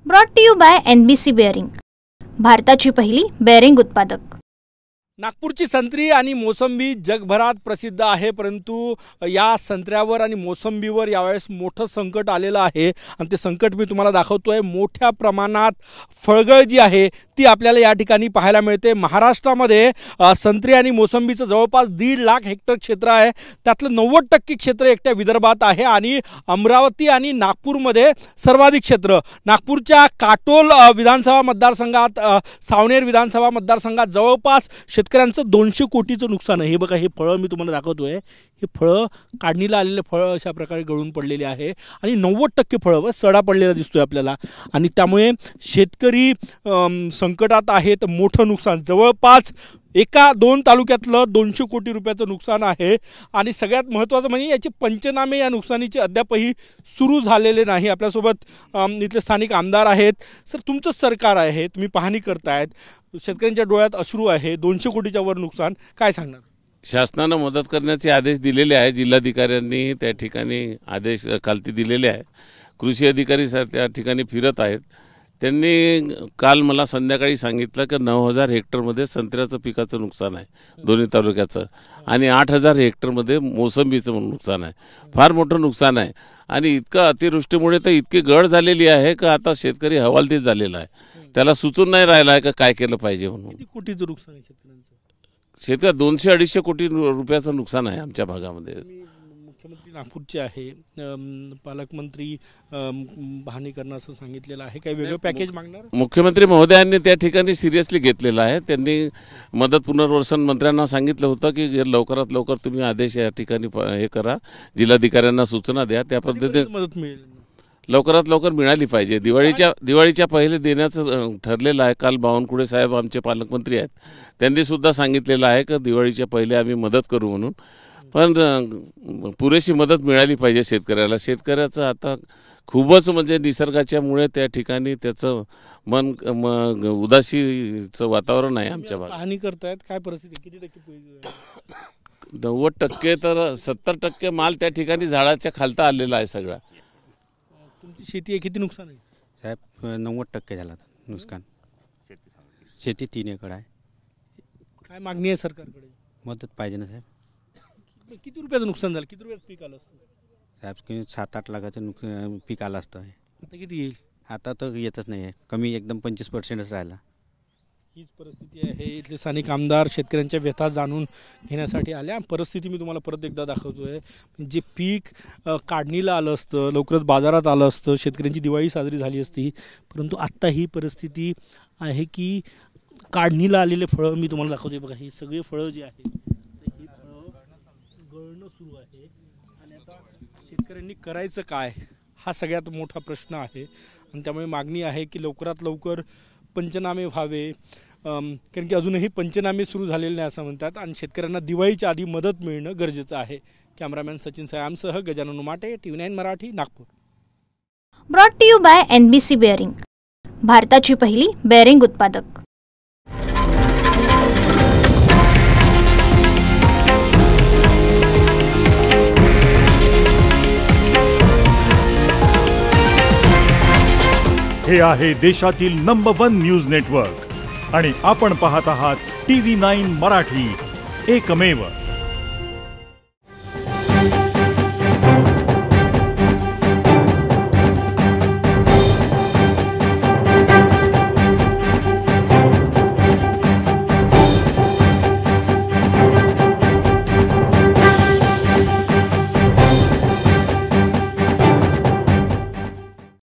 Brought to you by NBC bearing, भारताची पहिली bearing उत्पादक। नागपूरची संत्री आणि मोसंबी जगभरात प्रसिद्ध आहे, परंतु या संत्र्यावर आणि मोसंबीवर यावेळेस मोठं संकट आलेलं आहे आणि ते संकट मी तुम्हाला दाखवतोय। मोठ्या प्रमाणात फळगळ जी आहे ती आपल्याला या ठिकाणी पाहायला मिळते। महाराष्ट्रामध्ये संत्री आणि मोसंबीचं जवळपास 1.5 लाख हेक्टर क्षेत्र आहे, त्यातलं 90% क्षेत्र एकट्या विदर्भात आहे आणि अमरावती आणि नागपूरमध्ये सर्वाधिक क्षेत्र। नागपूरच्या काटोल विधानसभा मतदारसंघात, सावनेर विधानसभा मतदारसंघात जवळपास शेतकऱ्यांचं 200 कोटीचं नुकसान आहे। हे बघा, हे फळं मी तुम्हाला दाखवतोय, हे फळं काढणीला आलेले फळं अशा प्रकारे गळून पडलेले आहे आणि 90% फळं सडा पडलेला दिसतोय आपल्याला आणि त्यामुळे शेतकरी संकटात आहेत। मोठं नुकसान, जवळपास 1-2 तालुक्यातलं 200 कोटी रुपयाचं नुकसान आहे आणि सगळ्यात महत्त्वाचं म्हणजे याचे पंचनामे या नुकसानीचे अद्यापही सुरू झालेले नाही। आपल्यासोबत इथले स्थानिक आमदार आहेत। सर, तुमचं सरकार आहे, तुम्ही पाहणी करतायत, शेतकऱ्यांच्या डोळ्यात अश्रू आहे, 200 कोटीच्या वर नुकसान, काय सांगणार? शासनाने मदत करण्याचे आदेश दिलेले आहे, जिल्हाधिकाऱ्यांनी त्या ठिकाणी आदेश खालती दिलेले आहे। कृषी अधिकारी त्या ठिकाणी फिरत आहेत। त्यांनी काल मला संध्याकाळी सांगितलं की 9000 हेक्टरमध्ये संत्र्याचं पिकाचं नुकसान आहे दोन्ही तालुक्याचं आणि 8000 हेक्टरमध्ये मोसंबीचं नुकसान आहे। फार मोठं नुकसान आहे आणि इतकं अतिवृष्टीमुळे तर इतकी गळ झालेली आहे की आता शेतकरी हवालदिल झालेला आहे, त्याला सुचून नाही राहिला आहे का काय केलं पाहिजे म्हणून। किती कोटीचं नुकसान आहे शेतकऱ्यांचं? शेतकऱ्या 200-250 कोटी रुपयाचं नुकसान आहे आमच्या भागामध्ये। मुख्यमंत्री नागपूरचे आहे, पालकमंत्री पाहणी करणं असं सांगितलेलं आहे, काही वेगळं पॅकेज मागणार? मुख्यमंत्री महोदयांनी त्या ठिकाणी सिरियसली घेतलेलं आहे। त्यांनी मदत पुनर्वसन मंत्र्यांना सांगितलं होतं की लवकरात लवकर तुम्ही आदेश या ठिकाणी हे करा, जिल्हाधिकाऱ्यांना सूचना द्या, त्या पद्धतीने मदत मिळेल, लवकरात लवकर मिळाली पाहिजे। दिवाळीच्या पहिले देण्याचं ठरलेलं आहे। काल बावनकुळे साहेब आमचे पालकमंत्री आहेत, त्यांनी सुद्धा सांगितलेलं आहे की दिवाळीच्या पहिले आम्ही मदत करू म्हणून, पण पुरेशी मदत मिळाली पाहिजे शेतकऱ्याला। शेतकऱ्याचं आता खूपच म्हणजे निसर्गाच्यामुळे त्या ठिकाणी त्याचं मन उदासीचं वातावरण आहे आमच्या भागात। पाहणी करतायत, काय परिस्थिती, किती टक्के? 90% तर 70% माल त्या ठिकाणी झाडाच्या खालता आलेला आहे सगळा। तुमची शेती आहे, किती नुकसान आहे? साहेब 90% झाला नुकसान। शेती 3 एकर आहे। काय मागणी आहे सरकारकडे? मदत पाहिजे ना साहेब। किती रुपयाचं नुकसान झालं, किती रुपयाचं पीक आलं असतं? साहेब 7-8 लाखाचं पीक आलं असतं। आता किती येईल? आता तर येतच नाही आहे, कमी एकदम 25%च राहिला। हीच परिस्थिती आहे। इथले स्थानिक आमदार शेतकऱ्यांच्या व्यथा जाणून घेण्यासाठी आल्या। परिस्थिती मी तुम्हाला परत एकदा दाखवतोय, जे पीक काढणीला आलं असतं, लवकरच बाजारात आलं असतं, शेतकऱ्यांची दिवाळी साजरी झाली असती, परंतु आत्ता ही परिस्थिती आहे की काढणीला आलेले फळं मी तुम्हाला दाखवतोय। बघा, ही सगळी फळं जी आहेत ही फळं गळणं सुरू आहे आणि आता शेतकऱ्यांनी करायचं काय, हा सगळ्यात मोठा प्रश्न आहे आणि त्यामुळे मागणी आहे की लवकरात लवकर पंचनामे व्हावे, कारण की अजूनही पंचनामे सुरू झालेले नाही असं म्हणतात आणि शेतकऱ्यांना दिवाळीच्या आधी मदत मिळणं गरजेचं आहे। कॅमेरामॅन सचिन सयामसह Gajanan Umate, TV9 Marathi, Nagpur. Brought to you by NBC bearing, भारताची पहिली बेअरिंग उत्पादक। हे आहे देशातील नंबर 1 न्यूज नेटवर्क आणि आपण पाहत आहात TV9 मराठी, एकमेव।